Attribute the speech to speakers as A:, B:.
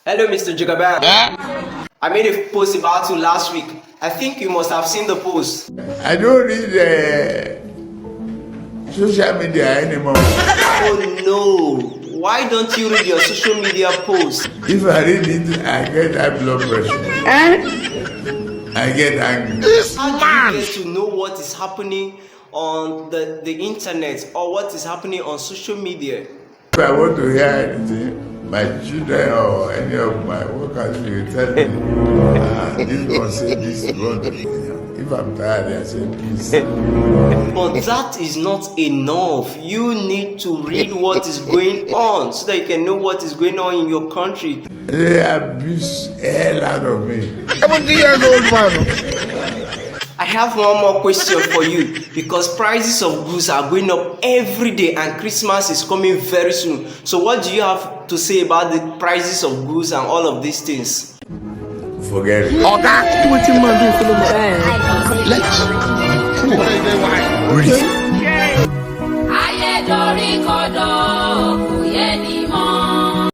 A: Hello, Mr. Jagaban. I made a post about you last week. I think you must have seen the post.
B: I don't read social media anymore.
A: Oh no! Why don't you read your social media posts?
B: If I read it, I get high blood pressure. I get angry.
A: How do you get to know what is happening on the internet or what is happening on social media?
B: If I want to hear anything, my children or any of my workers will tell me, this one say this, one. If I'm tired, I say peace.
A: But that is not enough. You need to read what is going on so that you can know what is going on in your country.
B: They abuse hell out of me.
C: 70 years old man.
A: I have one more question for you because prices of goods are going up every day and Christmas is coming very soon. So what do you have to say about the prices of goods and all of these things?
B: Forget it.
C: Oga, do what you man do for them. Let's breathe.
D: Ayé dorí kodò kò yẹ ni mọ́.